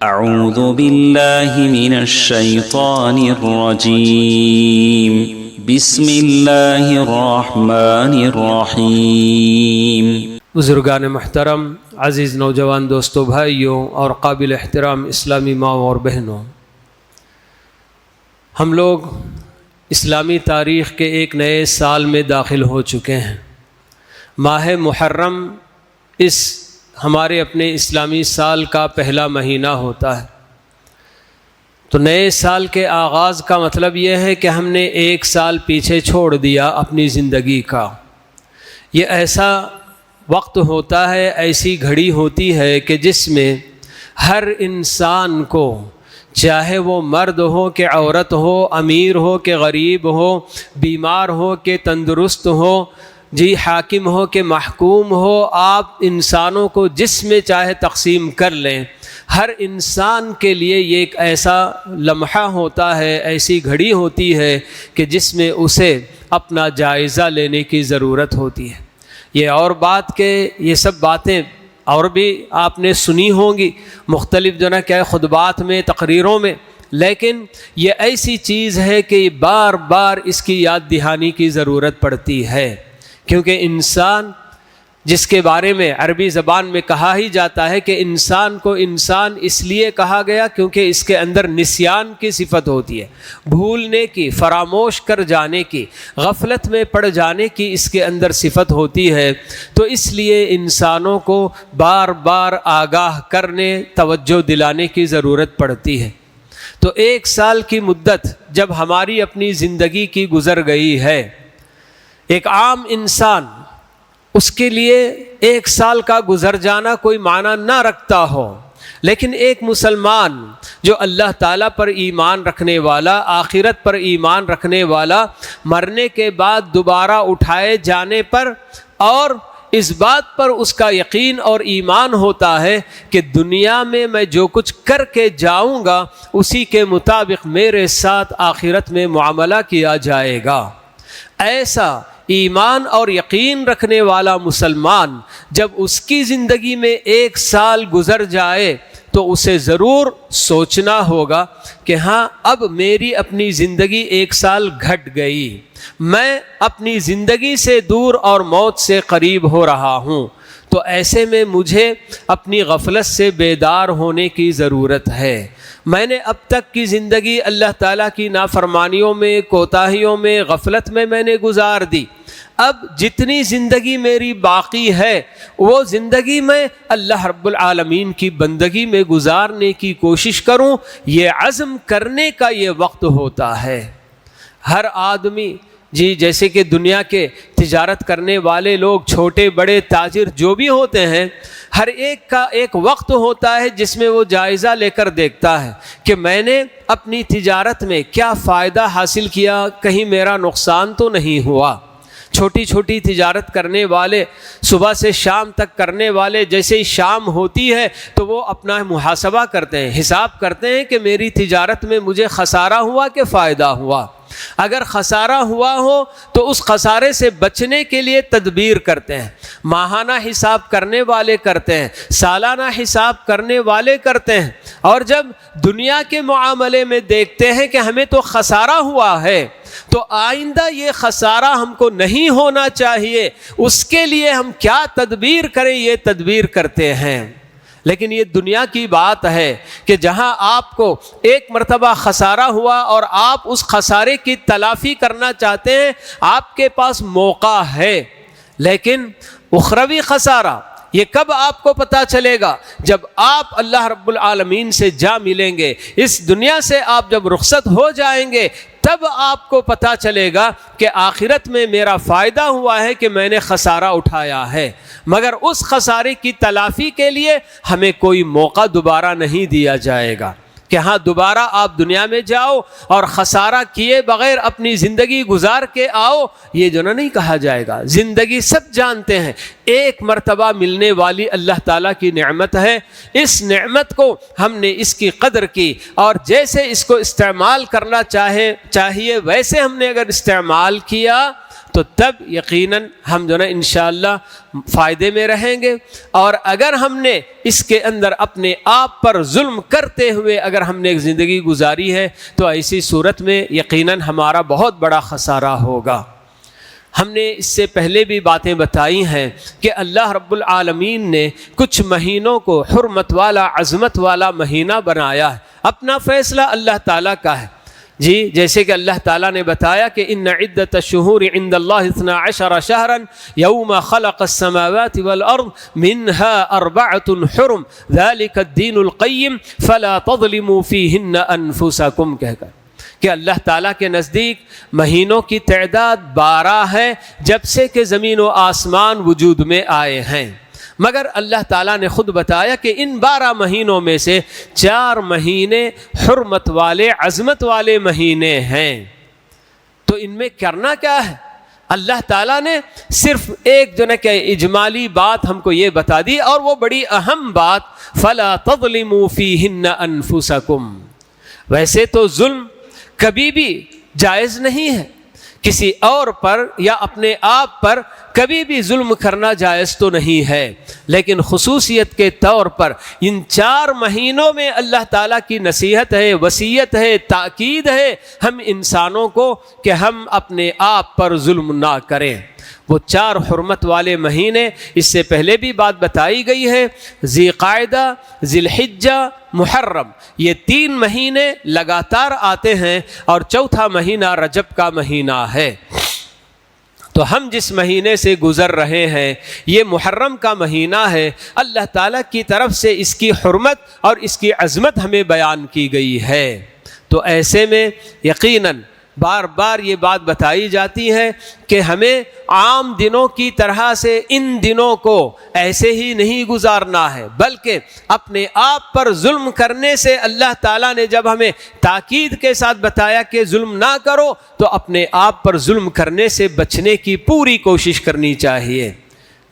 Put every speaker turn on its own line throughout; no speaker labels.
اعوذ باللہ من الشیطان الرجیم بسم اللہ الرحمن الرحیم۔
بزرگان محترم، عزیز نوجوان دوستوں، بھائیوں اور قابل احترام اسلامی ماؤں اور بہنوں، ہم لوگ اسلامی تاریخ کے ایک نئے سال میں داخل ہو چکے ہیں۔ ماہ محرم اس ہمارے اپنے اسلامی سال کا پہلا مہینہ ہوتا ہے۔ تو نئے سال کے آغاز کا مطلب یہ ہے کہ ہم نے ایک سال پیچھے چھوڑ دیا اپنی زندگی کا۔ یہ ایسا وقت ہوتا ہے، ایسی گھڑی ہوتی ہے کہ جس میں ہر انسان کو، چاہے وہ مرد ہو کہ عورت ہو، امیر ہو کہ غریب ہو، بیمار ہو کہ تندرست ہو، حاکم ہو کہ محکوم ہو، آپ انسانوں کو جس میں چاہے تقسیم کر لیں، ہر انسان کے لیے یہ ایک ایسا لمحہ ہوتا ہے، ایسی گھڑی ہوتی ہے کہ جس میں اسے اپنا جائزہ لینے کی ضرورت ہوتی ہے۔ یہ اور بات کہ یہ سب باتیں اور بھی آپ نے سنی ہوں گی مختلف خطبات میں، تقریروں میں، لیکن یہ ایسی چیز ہے کہ بار بار اس کی یاد دہانی کی ضرورت پڑتی ہے، کیونکہ انسان جس کے بارے میں عربی زبان میں کہا ہی جاتا ہے کہ انسان کو انسان اس لیے کہا گیا کیونکہ اس کے اندر نسیان کی صفت ہوتی ہے، بھولنے کی، فراموش کر جانے کی، غفلت میں پڑ جانے کی اس کے اندر صفت ہوتی ہے۔ تو اس لیے انسانوں کو بار بار آگاہ کرنے، توجہ دلانے کی ضرورت پڑتی ہے۔ تو ایک سال کی مدت جب ہماری اپنی زندگی کی گزر گئی ہے، ایک عام انسان، اس کے لیے ایک سال کا گزر جانا کوئی معنی نہ رکھتا ہو، لیکن ایک مسلمان جو اللہ تعالیٰ پر ایمان رکھنے والا، آخرت پر ایمان رکھنے والا، مرنے کے بعد دوبارہ اٹھائے جانے پر اور اس بات پر اس کا یقین اور ایمان ہوتا ہے کہ دنیا میں میں جو کچھ کر کے جاؤں گا اسی کے مطابق میرے ساتھ آخرت میں معاملہ کیا جائے گا، ایسا ایمان اور یقین رکھنے والا مسلمان جب اس کی زندگی میں ایک سال گزر جائے تو اسے ضرور سوچنا ہوگا کہ ہاں اب میری اپنی زندگی ایک سال گھٹ گئی، میں اپنی زندگی سے دور اور موت سے قریب ہو رہا ہوں۔ تو ایسے میں مجھے اپنی غفلت سے بیدار ہونے کی ضرورت ہے۔ میں نے اب تک کی زندگی اللہ تعالیٰ کی نافرمانیوں میں، کوتاہیوں میں، غفلت میں نے گزار دی۔ اب جتنی زندگی میری باقی ہے وہ زندگی میں اللہ رب العالمین کی بندگی میں گزارنے کی کوشش کروں، یہ عزم کرنے کا یہ وقت ہوتا ہے۔ ہر آدمی جیسے کہ دنیا کے تجارت کرنے والے لوگ، چھوٹے بڑے تاجر جو بھی ہوتے ہیں، ہر ایک کا ایک وقت ہوتا ہے جس میں وہ جائزہ لے کر دیکھتا ہے کہ میں نے اپنی تجارت میں کیا فائدہ حاصل کیا، کہیں میرا نقصان تو نہیں ہوا۔ چھوٹی چھوٹی تجارت کرنے والے، صبح سے شام تک کرنے والے، جیسے ہی شام ہوتی ہے تو وہ اپنا محاسبہ کرتے ہیں، حساب کرتے ہیں کہ میری تجارت میں مجھے خسارہ ہوا کہ فائدہ ہوا۔ اگر خسارہ ہوا ہو تو اس خسارے سے بچنے کے لیے تدبیر کرتے ہیں، ماہانہ حساب کرنے والے کرتے ہیں، سالانہ حساب کرنے والے کرتے ہیں، اور جب دنیا کے معاملے میں دیکھتے ہیں کہ ہمیں تو خسارہ ہوا ہے تو آئندہ یہ خسارہ ہم کو نہیں ہونا چاہیے، اس کے لیے ہم کیا تدبیر کریں، یہ تدبیر کرتے ہیں۔ لیکن یہ دنیا کی بات ہے کہ جہاں آپ کو ایک مرتبہ خسارہ ہوا اور آپ اس خسارے کی تلافی کرنا چاہتے ہیں، آپ کے پاس موقع ہے، لیکن اخروی خسارہ یہ کب آپ کو پتہ چلے گا؟ جب آپ اللہ رب العالمین سے جا ملیں گے، اس دنیا سے آپ جب رخصت ہو جائیں گے، تب آپ کو پتہ چلے گا کہ آخرت میں میرا فائدہ ہوا ہے کہ میں نے خسارہ اٹھایا ہے، مگر اس خسارے کی تلافی کے لیے ہمیں کوئی موقع دوبارہ نہیں دیا جائے گا کہ ہاں دوبارہ آپ دنیا میں جاؤ اور خسارہ کیے بغیر اپنی زندگی گزار کے آؤ، یہ جو نہیں کہا جائے گا۔ زندگی سب جانتے ہیں ایک مرتبہ ملنے والی اللہ تعالیٰ کی نعمت ہے، اس نعمت کو ہم نے اس کی قدر کی اور جیسے اس کو استعمال کرنا چاہیے ویسے ہم نے اگر استعمال کیا تو تب یقیناً ہم جو نا انشاءاللہ فائدے میں رہیں گے. اور اگر ہم نے اس کے اندر اپنے آپ پر ظلم کرتے ہوئے اگر ہم نے ایک زندگی گزاری ہے تو ایسی صورت میں یقیناً ہمارا بہت بڑا خسارہ ہوگا. ہم نے اس سے پہلے بھی باتیں بتائی ہیں کہ اللہ رب العالمین نے کچھ مہینوں کو حرمت والا عظمت والا مہینہ بنایا ہے. اپنا فیصلہ اللہ تعالیٰ کا ہے جی. جیسے کہ اللہ تعالیٰ نے بتایا کہ ان عدت الشہور عند اللہ 12 شہرا یوم خلق السماوات والارض منها 4 حرم ذلك الدین القیم فلا تظلموا فیہن انفسکم کہہ کر کہ اللہ تعالیٰ کے نزدیک مہینوں کی تعداد 12 ہے جب سے کہ زمین و آسمان وجود میں آئے ہیں. مگر اللہ تعالیٰ نے خود بتایا کہ ان 12 مہینوں میں سے 4 مہینے حرمت والے عظمت والے مہینے ہیں. تو ان میں کرنا کیا ہے؟ اللہ تعالیٰ نے صرف ایک جو نا کہ اجمالی بات ہم کو یہ بتا دی اور وہ بڑی اہم بات فَلَا تَظْلِمُوا فِيهِنَّ أَنفُسَكُمْ. ویسے تو ظلم کبھی بھی جائز نہیں ہے، کسی اور پر یا اپنے آپ پر کبھی بھی ظلم کرنا جائز تو نہیں ہے، لیکن خصوصیت کے طور پر ان 4 مہینوں میں اللہ تعالیٰ کی نصیحت ہے، وصیت ہے، تاکید ہے ہم انسانوں کو کہ ہم اپنے آپ پر ظلم نہ کریں. وہ 4 حرمت والے مہینے اس سے پہلے بھی بات بتائی گئی ہے، ذی قعدہ، ذی الحجہ، محرم، یہ 3 مہینے لگاتار آتے ہیں اور چوتھا مہینہ رجب کا مہینہ ہے. تو ہم جس مہینے سے گزر رہے ہیں یہ محرم کا مہینہ ہے. اللہ تعالیٰ کی طرف سے اس کی حرمت اور اس کی عظمت ہمیں بیان کی گئی ہے. تو ایسے میں یقیناً بار بار یہ بات بتائی جاتی ہے کہ ہمیں عام دنوں کی طرح سے ان دنوں کو ایسے ہی نہیں گزارنا ہے، بلکہ اپنے آپ پر ظلم کرنے سے اللہ تعالیٰ نے جب ہمیں تاکید کے ساتھ بتایا کہ ظلم نہ کرو تو اپنے آپ پر ظلم کرنے سے بچنے کی پوری کوشش کرنی چاہیے.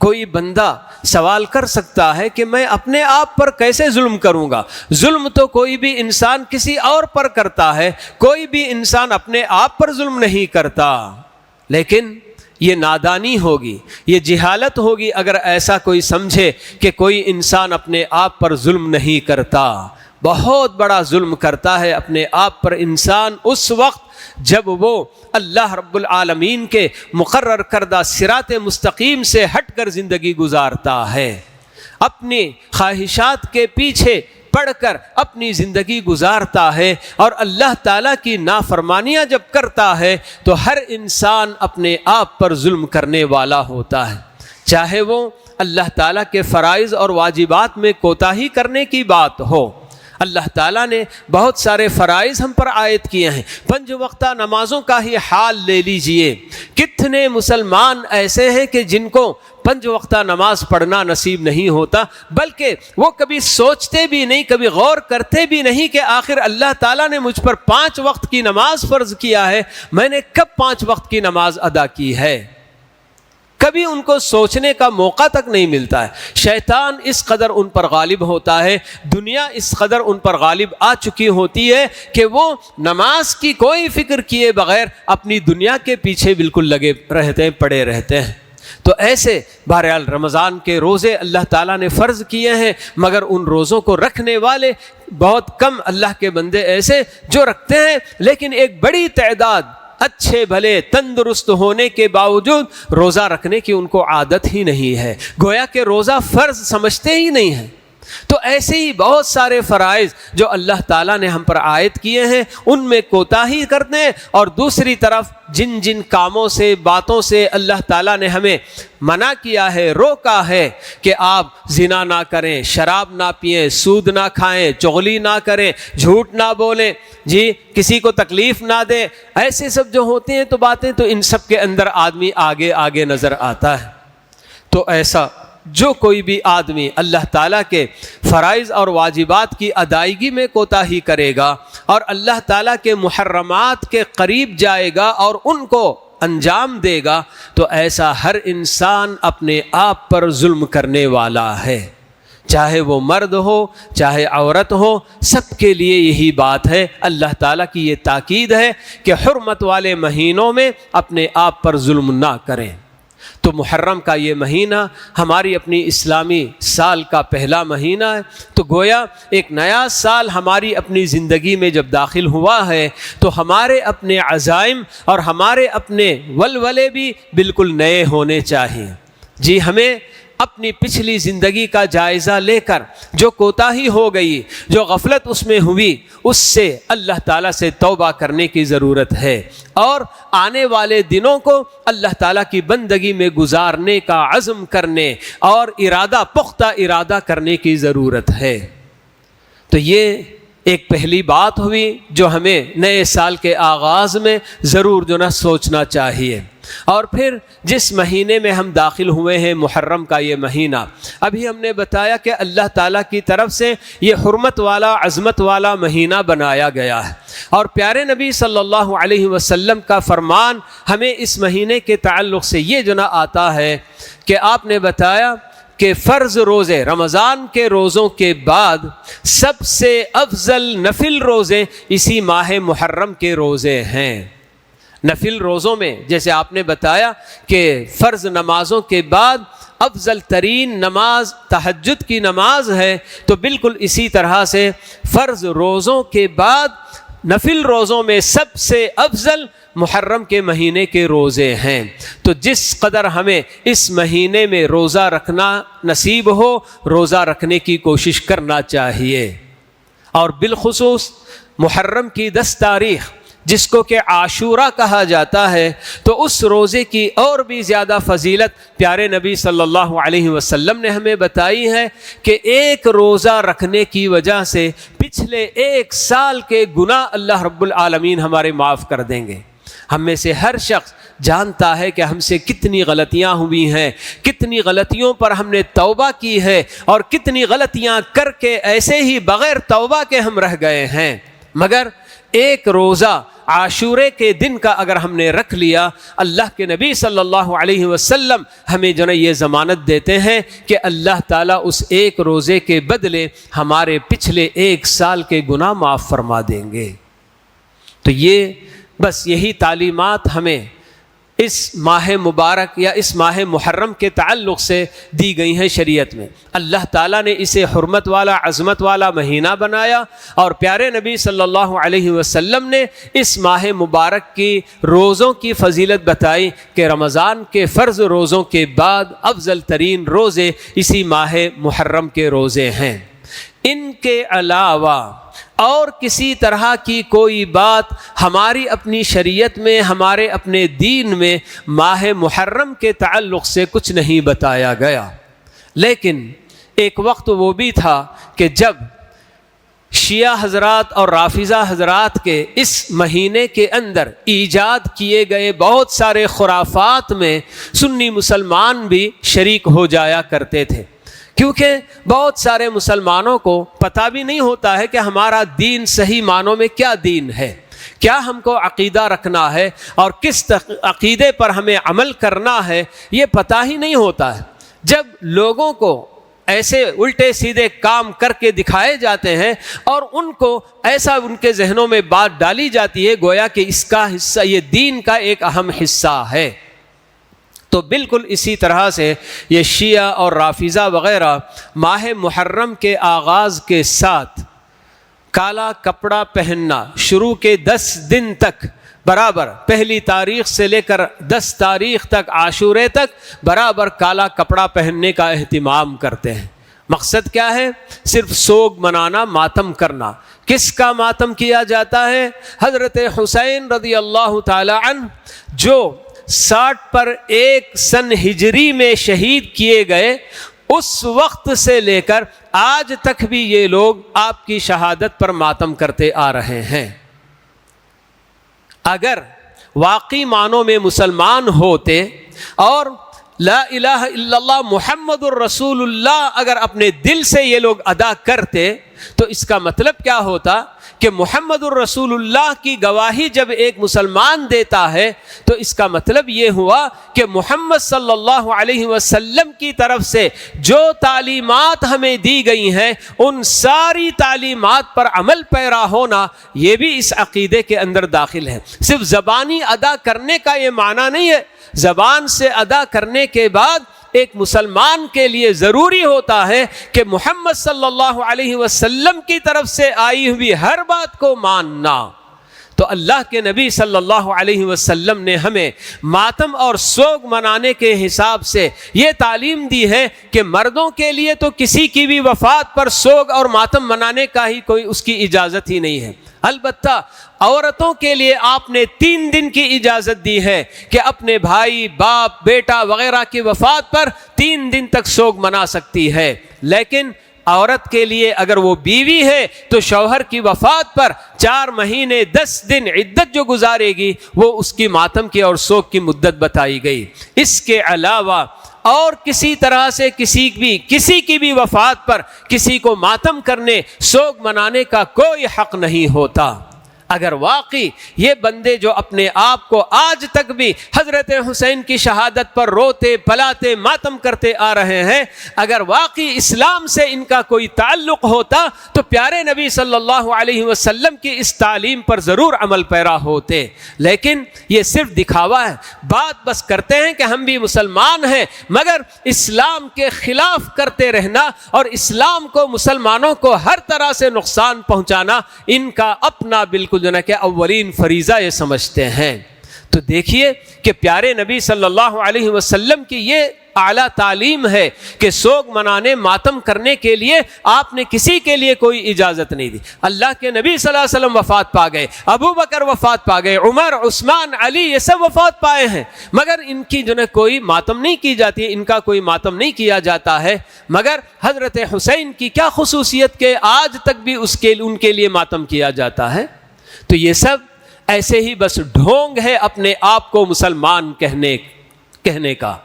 کوئی بندہ سوال کر سکتا ہے کہ میں اپنے آپ پر کیسے ظلم کروں گا؟ ظلم تو کوئی بھی انسان کسی اور پر کرتا ہے، کوئی بھی انسان اپنے آپ پر ظلم نہیں کرتا. لیکن یہ نادانی ہوگی، یہ جہالت ہوگی اگر ایسا کوئی سمجھے کہ کوئی انسان اپنے آپ پر ظلم نہیں کرتا. بہت بڑا ظلم کرتا ہے اپنے آپ پر انسان اس وقت جب وہ اللہ رب العالمین کے مقرر کردہ صراط مستقیم سے ہٹ کر زندگی گزارتا ہے، اپنی خواہشات کے پیچھے پڑھ کر اپنی زندگی گزارتا ہے اور اللہ تعالیٰ کی نافرمانیاں جب کرتا ہے تو ہر انسان اپنے آپ پر ظلم کرنے والا ہوتا ہے. چاہے وہ اللہ تعالیٰ کے فرائض اور واجبات میں کوتاہی کرنے کی بات ہو. اللہ تعالیٰ نے بہت سارے فرائض ہم پر عائد کیے ہیں. 5 وقتہ نمازوں کا ہی حال لے لیجئے. کتنے مسلمان ایسے ہیں کہ جن کو 5 وقتہ نماز پڑھنا نصیب نہیں ہوتا، بلکہ وہ کبھی سوچتے بھی نہیں، کبھی غور کرتے بھی نہیں کہ آخر اللہ تعالیٰ نے مجھ پر 5 وقت کی نماز فرض کیا ہے، میں نے کب 5 وقت کی نماز ادا کی ہے. کبھی ان کو سوچنے کا موقع تک نہیں ملتا ہے. شیطان اس قدر ان پر غالب ہوتا ہے، دنیا اس قدر ان پر غالب آ چکی ہوتی ہے کہ وہ نماز کی کوئی فکر کیے بغیر اپنی دنیا کے پیچھے بالکل لگے رہتے ہیں، پڑے رہتے ہیں. تو ایسے بہرحال رمضان کے روزے اللہ تعالیٰ نے فرض کیے ہیں، مگر ان روزوں کو رکھنے والے بہت کم اللہ کے بندے ایسے جو رکھتے ہیں، لیکن ایک بڑی تعداد اچھے بھلے تندرست ہونے کے باوجود روزہ رکھنے کی ان کو عادت ہی نہیں ہے، گویا کہ روزہ فرض سمجھتے ہی نہیں ہیں. تو ایسے ہی بہت سارے فرائض جو اللہ تعالیٰ نے ہم پر عائد کیے ہیں ان میں کوتاہی کرتے ہیں، اور دوسری طرف جن جن کاموں سے باتوں سے اللہ تعالیٰ نے ہمیں منع کیا ہے، روکا ہے کہ آپ زنا نہ کریں، شراب نہ پئیں، سود نہ کھائیں، چغلی نہ کریں، جھوٹ نہ بولیں، جی کسی کو تکلیف نہ دیں، ایسے سب جو ہوتے ہیں تو باتیں، تو ان سب کے اندر آدمی آگے آگے نظر آتا ہے. تو ایسا جو کوئی بھی آدمی اللہ تعالیٰ کے فرائض اور واجبات کی ادائیگی میں کوتاہی کرے گا اور اللہ تعالیٰ کے محرمات کے قریب جائے گا اور ان کو انجام دے گا، تو ایسا ہر انسان اپنے آپ پر ظلم کرنے والا ہے. چاہے وہ مرد ہو چاہے عورت ہو، سب کے لیے یہی بات ہے۔ اللہ تعالیٰ کی یہ تاکید ہے کہ حرمت والے مہینوں میں اپنے آپ پر ظلم نہ کریں۔ تو محرم کا یہ مہینہ ہماری اپنی اسلامی سال کا پہلا مہینہ ہے، تو گویا ایک نیا سال ہماری اپنی زندگی میں جب داخل ہوا ہے تو ہمارے اپنے عزائم اور ہمارے اپنے ولولے بھی بالکل نئے ہونے چاہیے۔ جی ہمیں اپنی پچھلی زندگی کا جائزہ لے کر جو کوتاہی ہو گئی، جو غفلت اس میں ہوئی، اس سے اللہ تعالیٰ سے توبہ کرنے کی ضرورت ہے، اور آنے والے دنوں کو اللہ تعالیٰ کی بندگی میں گزارنے کا عزم کرنے اور پختہ ارادہ کرنے کی ضرورت ہے۔ تو یہ ایک پہلی بات ہوئی جو ہمیں نئے سال کے آغاز میں ضرور سوچنا چاہیے۔ اور پھر جس مہینے میں ہم داخل ہوئے ہیں، محرم کا یہ مہینہ، ابھی ہم نے بتایا کہ اللہ تعالیٰ کی طرف سے یہ حرمت والا عظمت والا مہینہ بنایا گیا ہے، اور پیارے نبی صلی اللہ علیہ وسلم کا فرمان ہمیں اس مہینے کے تعلق سے یہ آتا ہے کہ آپ نے بتایا کہ فرض روزے رمضان کے روزوں کے بعد سب سے افضل نفل روزے اسی ماہ محرم کے روزے ہیں۔ نفل روزوں میں جیسے آپ نے بتایا کہ فرض نمازوں کے بعد افضل ترین نماز تہجد کی نماز ہے، تو بالکل اسی طرح سے فرض روزوں کے بعد نفل روزوں میں سب سے افضل محرم کے مہینے کے روزے ہیں۔ تو جس قدر ہمیں اس مہینے میں روزہ رکھنا نصیب ہو، روزہ رکھنے کی کوشش کرنا چاہیے۔ اور بالخصوص محرم کی 10 تاریخ جس کو کہ عاشورہ کہا جاتا ہے، تو اس روزے کی اور بھی زیادہ فضیلت پیارے نبی صلی اللہ علیہ وسلم نے ہمیں بتائی ہے کہ ایک روزہ رکھنے کی وجہ سے پچھلے 1 سال کے گناہ اللہ رب العالمین ہمارے معاف کر دیں گے۔ ہم میں سے ہر شخص جانتا ہے کہ ہم سے کتنی غلطیاں ہوئی ہیں، کتنی غلطیوں پر ہم نے توبہ کی ہے، اور کتنی غلطیاں کر کے ایسے ہی بغیر توبہ کے ہم رہ گئے ہیں، مگر ایک روزہ عاشورے کے دن کا اگر ہم نے رکھ لیا، اللہ کے نبی صلی اللہ علیہ وسلم ہمیں یہ ضمانت دیتے ہیں کہ اللہ تعالیٰ اس ایک روزے کے بدلے ہمارے پچھلے 1 سال کے گناہ معاف فرما دیں گے۔ تو بس یہی تعلیمات ہمیں اس ماہ مبارک یا اس ماہ محرم کے تعلق سے دی گئی ہیں شریعت میں۔ اللہ تعالیٰ نے اسے حرمت والا عظمت والا مہینہ بنایا، اور پیارے نبی صلی اللہ علیہ وسلم نے اس ماہ مبارک کی روزوں کی فضیلت بتائی کہ رمضان کے فرض روزوں کے بعد افضل ترین روزے اسی ماہ محرم کے روزے ہیں۔ ان کے علاوہ اور کسی طرح کی کوئی بات ہماری اپنی شریعت میں، ہمارے اپنے دین میں ماہ محرم کے تعلق سے کچھ نہیں بتایا گیا۔ لیکن ایک وقت وہ بھی تھا کہ جب شیعہ حضرات اور رافضہ حضرات کے اس مہینے کے اندر ایجاد کیے گئے بہت سارے خرافات میں سنی مسلمان بھی شریک ہو جایا کرتے تھے، کیونکہ بہت سارے مسلمانوں کو پتہ بھی نہیں ہوتا ہے کہ ہمارا دین صحیح معنوں میں کیا دین ہے، کیا ہم کو عقیدہ رکھنا ہے اور کس عقیدے پر ہمیں عمل کرنا ہے، یہ پتہ ہی نہیں ہوتا ہے۔ جب لوگوں کو ایسے الٹے سیدھے کام کر کے دکھائے جاتے ہیں اور ان کو ایسا ان کے ذہنوں میں بات ڈالی جاتی ہے گویا کہ اس کا حصہ یہ دین کا ایک اہم حصہ ہے، تو بالکل اسی طرح سے یہ شیعہ اور رافضہ وغیرہ ماہ محرم کے آغاز کے ساتھ کالا کپڑا پہننا شروع کے 10 دن تک برابر، پہلی تاریخ سے لے کر 10 تاریخ تک عاشورے تک برابر کالا کپڑا پہننے کا اہتمام کرتے ہیں۔ مقصد کیا ہے؟ صرف سوگ منانا، ماتم کرنا۔ کس کا ماتم کیا جاتا ہے؟ حضرت حسین رضی اللہ تعالی عنہ جو 60 پر 1 سن ہجری میں شہید کیے گئے، اس وقت سے لے کر آج تک بھی یہ لوگ آپ کی شہادت پر ماتم کرتے آ رہے ہیں۔ اگر واقعی معنوں میں مسلمان ہوتے اور لا الہ الا اللہ محمد الرسول اللہ اگر اپنے دل سے یہ لوگ ادا کرتے تو اس کا مطلب کیا ہوتا کہ محمد الرسول اللہ کی گواہی جب ایک مسلمان دیتا ہے تو اس کا مطلب یہ ہوا کہ محمد صلی اللہ علیہ وسلم کی طرف سے جو تعلیمات ہمیں دی گئی ہیں ان ساری تعلیمات پر عمل پیرا ہونا یہ بھی اس عقیدے کے اندر داخل ہے۔ صرف زبانی ادا کرنے کا یہ معنی نہیں ہے، زبان سے ادا کرنے کے بعد ایک مسلمان کے لیے ضروری ہوتا ہے کہ محمد صلی اللہ علیہ وسلم کی طرف سے آئی ہوئی ہر بات کو ماننا۔ تو اللہ کے نبی صلی اللہ علیہ وسلم نے ہمیں ماتم اور سوگ منانے کے حساب سے یہ تعلیم دی ہے کہ مردوں کے لیے تو کسی کی بھی وفات پر سوگ اور ماتم منانے کا ہی کوئی اس کی اجازت ہی نہیں ہے، البتہ عورتوں کے لیے آپ نے 3 دن کی اجازت دی ہے کہ اپنے بھائی، باپ، بیٹا وغیرہ کی وفات پر 3 دن تک سوگ منا سکتی ہے، لیکن عورت کے لیے اگر وہ بیوی ہے تو شوہر کی وفات پر 4 مہینے 10 دن عدت جو گزارے گی وہ اس کی ماتم کی اور سوگ کی مدت بتائی گئی۔ اس کے علاوہ اور کسی طرح سے کسی کی بھی وفات پر کسی کو ماتم کرنے، سوگ منانے کا کوئی حق نہیں ہوتا۔ اگر واقعی یہ بندے جو اپنے آپ کو آج تک بھی حضرت حسین کی شہادت پر روتے پلاتے ماتم کرتے آ رہے ہیں، اگر واقعی اسلام سے ان کا کوئی تعلق ہوتا تو پیارے نبی صلی اللہ علیہ وسلم کی اس تعلیم پر ضرور عمل پیرا ہوتے، لیکن یہ صرف دکھاوا ہے، بات بس کرتے ہیں کہ ہم بھی مسلمان ہیں، مگر اسلام کے خلاف کرتے رہنا اور اسلام کو، مسلمانوں کو ہر طرح سے نقصان پہنچانا ان کا اپنا بالکل جو نا کہ اولین فریضہ یہ سمجھتے ہیں۔ تو دیکھیے کہ پیارے نبی صلی اللہ علیہ وسلم کی یہ اعلیٰ تعلیم ہے کہ سوگ منانے، ماتم کرنے کے لیے آپ نے کسی کے لیے کوئی اجازت نہیں دی۔ اللہ کے نبی صلی اللہ علیہ وسلم وفات پا گئے، ابو بکر وفات پا گئے، عمر، عثمان، علی یہ سب وفات پائے ہیں، مگر ان کی جو ہے کوئی ماتم نہیں کی جاتی، ان کا کوئی ماتم نہیں کیا جاتا ہے۔ مگر حضرت حسین کی کیا خصوصیت کہ آج تک بھی ان کے لیے ماتم کیا جاتا ہے؟ تو یہ سب ایسے ہی بس ڈھونگ ہے اپنے آپ کو مسلمان کہنے کا،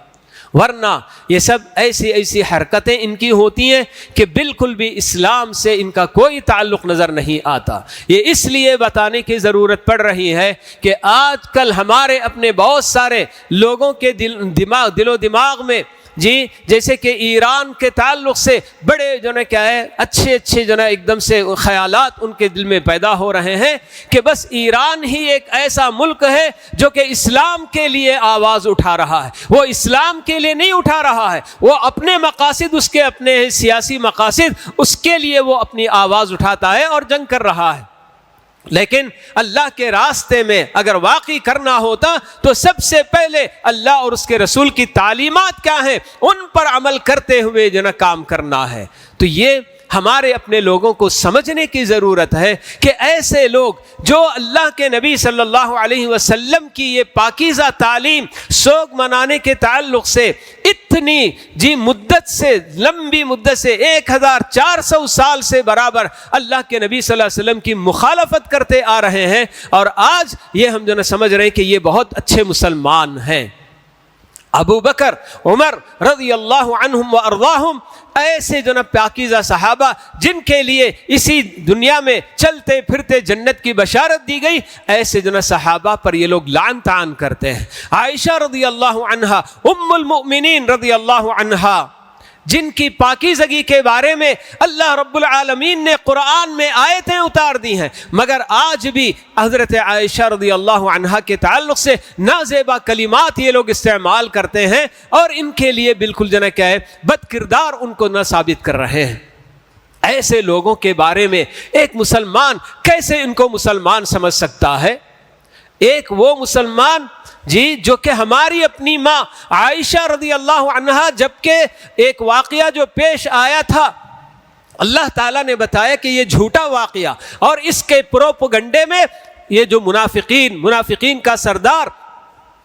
ورنہ یہ سب ایسی حرکتیں ان کی ہوتی ہیں کہ بالکل بھی اسلام سے ان کا کوئی تعلق نظر نہیں آتا۔ یہ اس لیے بتانے کی ضرورت پڑ رہی ہے کہ آج کل ہمارے اپنے بہت سارے لوگوں کے دل و دماغ میں جیسے کہ ایران کے تعلق سے بڑے جو ہے کیا ہے اچھے جو ہے ایک دم سے خیالات ان کے دل میں پیدا ہو رہے ہیں کہ بس ایران ہی ایک ایسا ملک ہے جو کہ اسلام کے لیے آواز اٹھا رہا ہے۔ وہ اسلام کے لیے نہیں اٹھا رہا ہے، وہ اپنے مقاصد، اس کے اپنے سیاسی مقاصد، اس کے لیے وہ اپنی آواز اٹھاتا ہے اور جنگ کر رہا ہے۔ لیکن اللہ کے راستے میں اگر واقعی کرنا ہوتا تو سب سے پہلے اللہ اور اس کے رسول کی تعلیمات کیا ہیں ان پر عمل کرتے ہوئے جو نا کام کرنا ہے۔ تو یہ ہمارے اپنے لوگوں کو سمجھنے کی ضرورت ہے کہ ایسے لوگ جو اللہ کے نبی صلی اللہ علیہ وسلم کی یہ پاکیزہ تعلیم سوگ منانے کے تعلق سے اتنی مدت سے، لمبی مدت سے 1400 سال سے برابر اللہ کے نبی صلی اللہ علیہ وسلم کی مخالفت کرتے آ رہے ہیں، اور آج یہ ہم جو نا سمجھ رہے ہیں کہ یہ بہت اچھے مسلمان ہیں۔ ابو بکر، عمر رضی اللہ عنہم و ارضاہم ایسے جو نا پاکیزہ صحابہ جن کے لیے اسی دنیا میں چلتے پھرتے جنت کی بشارت دی گئی، ایسے جو نا صحابہ پر یہ لوگ لعن طعن کرتے ہیں۔ عائشہ رضی اللہ عنہا، ام المؤمنین رضی اللہ عنہا، جن کی پاکیزگی کے بارے میں اللہ رب العالمین نے قرآن میں آیتیں اتار دی ہیں، مگر آج بھی حضرت عائشہ رضی اللہ عنہا کے تعلق سے نازیبا کلمات یہ لوگ استعمال کرتے ہیں اور ان کے لیے بالکل جو ہے کیا ہے بد کردار ان کو نہ ثابت کر رہے ہیں۔ ایسے لوگوں کے بارے میں ایک مسلمان کیسے ان کو مسلمان سمجھ سکتا ہے؟ ایک وہ مسلمان جو کہ ہماری اپنی ماں عائشہ رضی اللہ عنہا، جبکہ ایک واقعہ جو پیش آیا تھا اللہ تعالیٰ نے بتایا کہ یہ جھوٹا واقعہ، اور اس کے پروپیگنڈے میں یہ جو منافقین کا سردار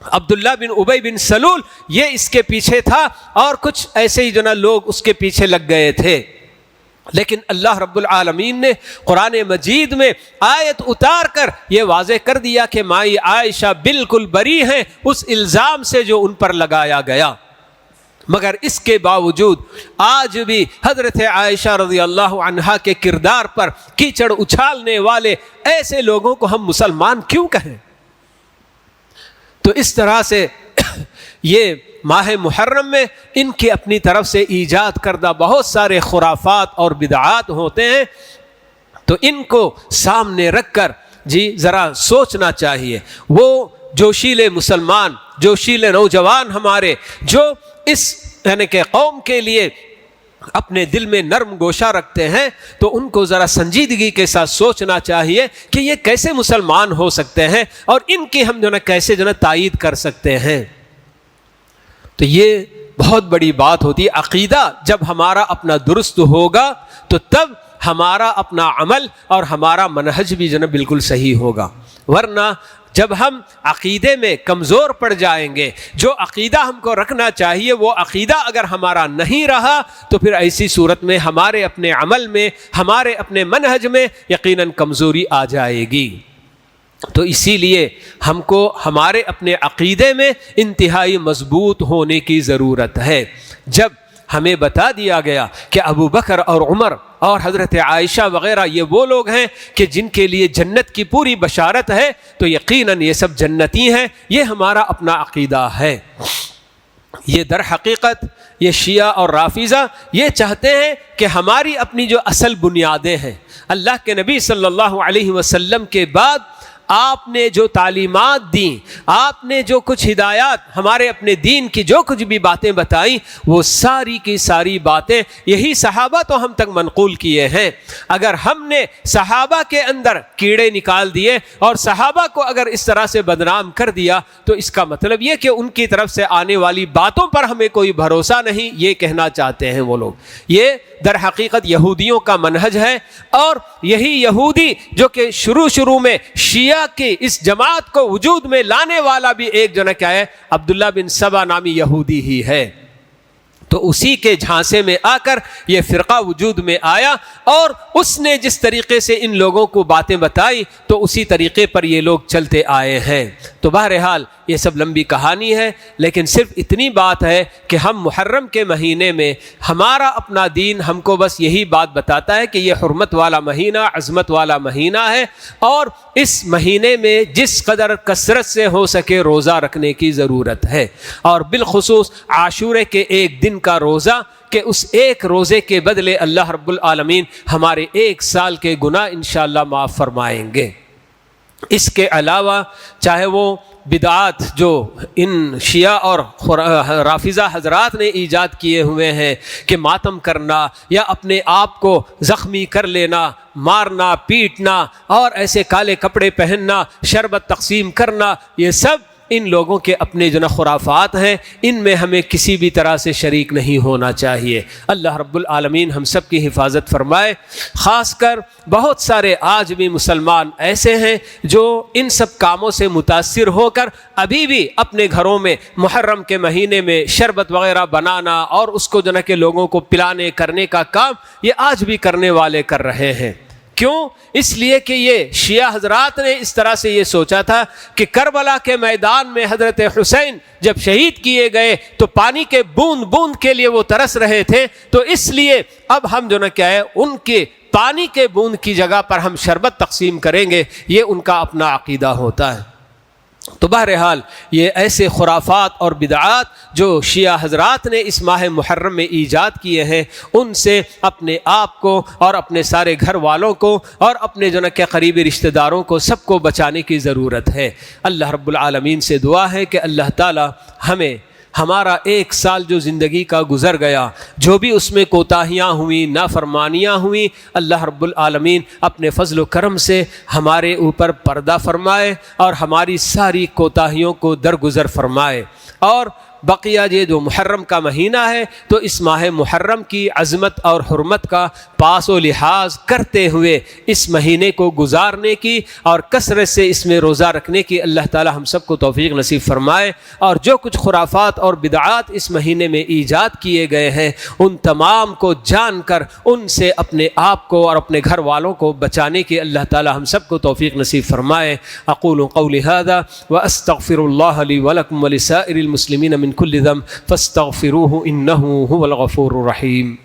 عبداللہ بن ابی بن سلول یہ اس کے پیچھے تھا، اور کچھ ایسے ہی جو نا لوگ اس کے پیچھے لگ گئے تھے۔ لیکن اللہ رب العالمین نے قرآن مجید میں آیت اتار کر یہ واضح کر دیا کہ مائی عائشہ بالکل بری ہیں اس الزام سے جو ان پر لگایا گیا۔ مگر اس کے باوجود آج بھی حضرت عائشہ رضی اللہ عنہا کے کردار پر کیچڑ اچھالنے والے ایسے لوگوں کو ہم مسلمان کیوں کہیں؟ تو اس طرح سے یہ ماہ محرم میں ان کی اپنی طرف سے ایجاد کردہ بہت سارے خرافات اور بدعات ہوتے ہیں، تو ان کو سامنے رکھ کر ذرا سوچنا چاہیے۔ وہ جوشیلے مسلمان، جوشیلے نوجوان ہمارے جو اس یعنی کہ قوم کے لیے اپنے دل میں نرم گوشہ رکھتے ہیں، تو ان کو ذرا سنجیدگی کے ساتھ سوچنا چاہیے کہ یہ کیسے مسلمان ہو سکتے ہیں اور ان کی ہم کیسے تائید کر سکتے ہیں۔ تو یہ بہت بڑی بات ہوتی ہے۔ عقیدہ جب ہمارا اپنا درست ہوگا تو تب ہمارا اپنا عمل اور ہمارا منہج بھی بالکل صحیح ہوگا، ورنہ جب ہم عقیدے میں کمزور پڑ جائیں گے، جو عقیدہ ہم کو رکھنا چاہیے وہ عقیدہ اگر ہمارا نہیں رہا تو پھر ایسی صورت میں ہمارے اپنے عمل میں، ہمارے اپنے منہج میں یقیناً کمزوری آ جائے گی۔ تو اسی لیے ہم کو ہمارے اپنے عقیدے میں انتہائی مضبوط ہونے کی ضرورت ہے۔ جب ہمیں بتا دیا گیا کہ ابو بکر اور عمر اور حضرت عائشہ وغیرہ یہ وہ لوگ ہیں کہ جن کے لیے جنت کی پوری بشارت ہے، تو یقیناً یہ سب جنتی ہیں، یہ ہمارا اپنا عقیدہ ہے۔ یہ در حقیقت یہ شیعہ اور رافضہ یہ چاہتے ہیں کہ ہماری اپنی جو اصل بنیادیں ہیں، اللہ کے نبی صلی اللہ علیہ وسلم کے بعد آپ نے جو تعلیمات دیں، آپ نے جو کچھ ہدایات ہمارے اپنے دین کی جو کچھ بھی باتیں بتائیں، وہ ساری کی ساری باتیں یہی صحابہ تو ہم تک منقول کیے ہیں۔ اگر ہم نے صحابہ کے اندر کیڑے نکال دیے اور صحابہ کو اگر اس طرح سے بدنام کر دیا تو اس کا مطلب یہ کہ ان کی طرف سے آنے والی باتوں پر ہمیں کوئی بھروسہ نہیں، یہ کہنا چاہتے ہیں وہ لوگ۔ یہ در حقیقت یہودیوں کا منہج ہے، اور یہی یہودی جو کہ شروع میں شیعہ کی اس جماعت کو وجود میں لانے والا بھی ایک کیا ہے، عبداللہ بن سبا نامی یہودی ہی ہے۔ تو اسی کے جھانسے میں آ کر یہ فرقہ وجود میں آیا، اور اس نے جس طریقے سے ان لوگوں کو باتیں بتائی تو اسی طریقے پر یہ لوگ چلتے آئے ہیں۔ تو بہرحال یہ سب لمبی کہانی ہے، لیکن صرف اتنی بات ہے کہ ہم محرم کے مہینے میں ہمارا اپنا دین ہم کو بس یہی بات بتاتا ہے کہ یہ حرمت والا مہینہ، عظمت والا مہینہ ہے، اور اس مہینے میں جس قدر کثرت سے ہو سکے روزہ رکھنے کی ضرورت ہے، اور بالخصوص عاشورے کے ایک دن کا روزہ، کہ اس ایک روزے کے بدلے اللہ رب العالمین ہمارے 1 سال کے گناہ انشاءاللہ معاف فرمائیں گے۔ اس کے علاوہ چاہے وہ بدعات جو ان شیعہ اور رافضہ حضرات نے ایجاد کیے ہوئے ہیں کہ ماتم کرنا یا اپنے آپ کو زخمی کر لینا، مارنا، پیٹنا اور ایسے کالے کپڑے پہننا، شربت تقسیم کرنا، یہ سب ان لوگوں کے اپنے خرافات ہیں، ان میں ہمیں کسی بھی طرح سے شریک نہیں ہونا چاہیے۔ اللہ رب العالمین ہم سب کی حفاظت فرمائے۔ خاص کر بہت سارے آج بھی مسلمان ایسے ہیں جو ان سب کاموں سے متاثر ہو کر ابھی بھی اپنے گھروں میں محرم کے مہینے میں شربت وغیرہ بنانا اور اس کو کہ لوگوں کو پلانے کرنے کا کام یہ آج بھی کرنے والے کر رہے ہیں۔ کیوں؟ اس لیے کہ یہ شیعہ حضرات نے اس طرح سے یہ سوچا تھا کہ کربلا کے میدان میں حضرت حسین جب شہید کیے گئے تو پانی کے بوند بوند کے لیے وہ ترس رہے تھے، تو اس لیے اب ہم کیا ہے ان کے پانی کے بوند کی جگہ پر ہم شربت تقسیم کریں گے، یہ ان کا اپنا عقیدہ ہوتا ہے۔ تو بہرحال یہ ایسے خرافات اور بدعات جو شیعہ حضرات نے اس ماہ محرم میں ایجاد کیے ہیں، ان سے اپنے آپ کو اور اپنے سارے گھر والوں کو اور اپنے کہ قریبی رشتہ داروں کو سب کو بچانے کی ضرورت ہے۔ اللہ رب العالمین سے دعا ہے کہ اللہ تعالی ہمیں ہمارا 1 سال جو زندگی کا گزر گیا، جو بھی اس میں کوتاہیاں ہوئیں، نافرمانیاں ہوئیں، اللہ رب العالمین اپنے فضل و کرم سے ہمارے اوپر پردہ فرمائے اور ہماری ساری کوتاہیوں کو درگزر فرمائے۔ اور بقیہ یہ جو محرم کا مہینہ ہے تو اس ماہ محرم کی عظمت اور حرمت کا پاس و لحاظ کرتے ہوئے اس مہینے کو گزارنے کی اور کثرت سے اس میں روزہ رکھنے کی اللہ تعالی ہم سب کو توفیق نصیب فرمائے، اور جو کچھ خرافات اور بدعات اس مہینے میں ایجاد کیے گئے ہیں ان تمام کو جان کر ان سے اپنے آپ کو اور اپنے گھر والوں کو بچانے کی اللہ تعالی ہم سب کو توفیق نصیب فرمائے۔ اقول قولی ھذا واستغفر اللہ لی ولکم ولسائر المسلمین من من كل ذنب فاستغفروه إنه هو الغفور الرحيم.